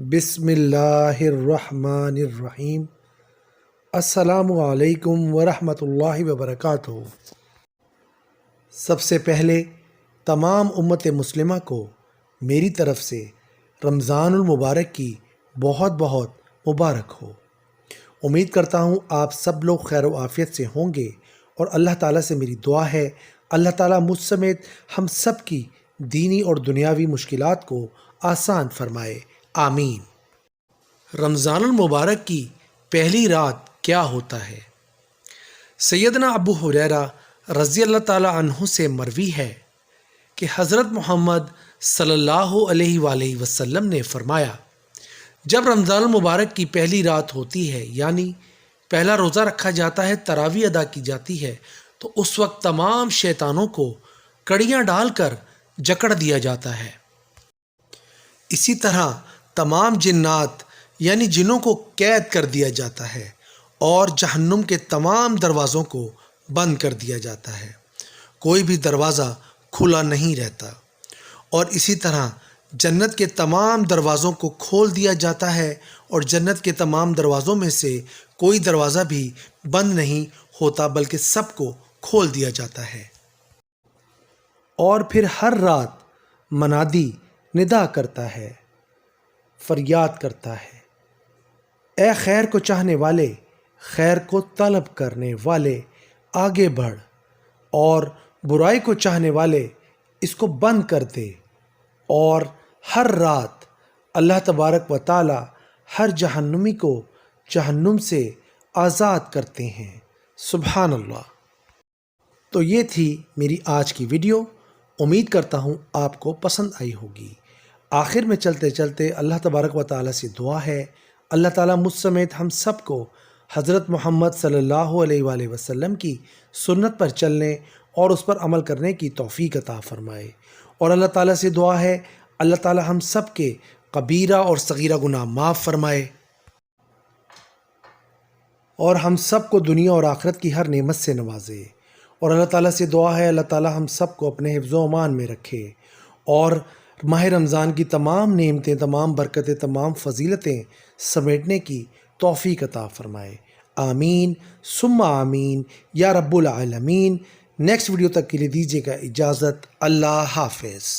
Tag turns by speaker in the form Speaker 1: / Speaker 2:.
Speaker 1: بسم اللہ الرحمن الرحیم۔ السلام علیکم ورحمۃ اللہ وبرکاتہ۔ سب سے پہلے تمام امت مسلمہ کو میری طرف سے رمضان المبارک کی بہت بہت مبارک ہو۔ امید کرتا ہوں آپ سب لوگ خیر و عافیت سے ہوں گے، اور اللہ تعالیٰ سے میری دعا ہے اللہ تعالیٰ مجھ سمیت ہم سب کی دینی اور دنیاوی مشکلات کو آسان فرمائے، آمین۔ رمضان المبارک کی پہلی رات کیا ہوتا ہے؟ سیدنا ابو ہریرہ رضی اللہ تعالیٰ عنہ سے مروی ہے کہ حضرت محمد صلی اللہ علیہ وآلہ وسلم نے فرمایا، جب رمضان المبارک کی پہلی رات ہوتی ہے، یعنی پہلا روزہ رکھا جاتا ہے، تراویح ادا کی جاتی ہے، تو اس وقت تمام شیطانوں کو کڑیاں ڈال کر جکڑ دیا جاتا ہے۔ اسی طرح تمام جنات یعنی جنوں کو قید کر دیا جاتا ہے، اور جہنم کے تمام دروازوں کو بند کر دیا جاتا ہے، کوئی بھی دروازہ کھلا نہیں رہتا۔ اور اسی طرح جنت کے تمام دروازوں کو کھول دیا جاتا ہے، اور جنت کے تمام دروازوں میں سے کوئی دروازہ بھی بند نہیں ہوتا بلکہ سب کو کھول دیا جاتا ہے۔ اور پھر ہر رات منادی ندا کرتا ہے، فریاد کرتا ہے، اے خیر کو چاہنے والے، خیر کو طلب کرنے والے، آگے بڑھ، اور برائی کو چاہنے والے اس کو بند کر دے۔ اور ہر رات اللہ تبارک و تعالی ہر جہنمی کو جہنم سے آزاد کرتے ہیں، سبحان اللہ۔ تو یہ تھی میری آج کی ویڈیو، امید کرتا ہوں آپ کو پسند آئی ہوگی۔ آخر میں چلتے چلتے اللہ تبارک و تعالی سے دعا ہے، اللہ تعالیٰ مجھ سمیت ہم سب کو حضرت محمد صلی اللہ علیہ وآلہ وسلم کی سنت پر چلنے اور اس پر عمل کرنے کی توفیق عطا فرمائے۔ اور اللہ تعالیٰ سے دعا ہے اللہ تعالیٰ ہم سب کے کبیرہ اور صغیرہ گناہ معاف فرمائے، اور ہم سب کو دنیا اور آخرت کی ہر نعمت سے نوازے۔ اور اللہ تعالیٰ سے دعا ہے اللہ تعالیٰ ہم سب کو اپنے حفظ و امان میں رکھے، اور ماہ رمضان کی تمام نعمتیں، تمام برکتیں، تمام فضیلتیں سمیٹنے کی توفیق عطا فرمائے، آمین ثم آمین یا رب العالمین۔ نیکسٹ ویڈیو تک کے لیے دیجیے گا اجازت، اللہ حافظ۔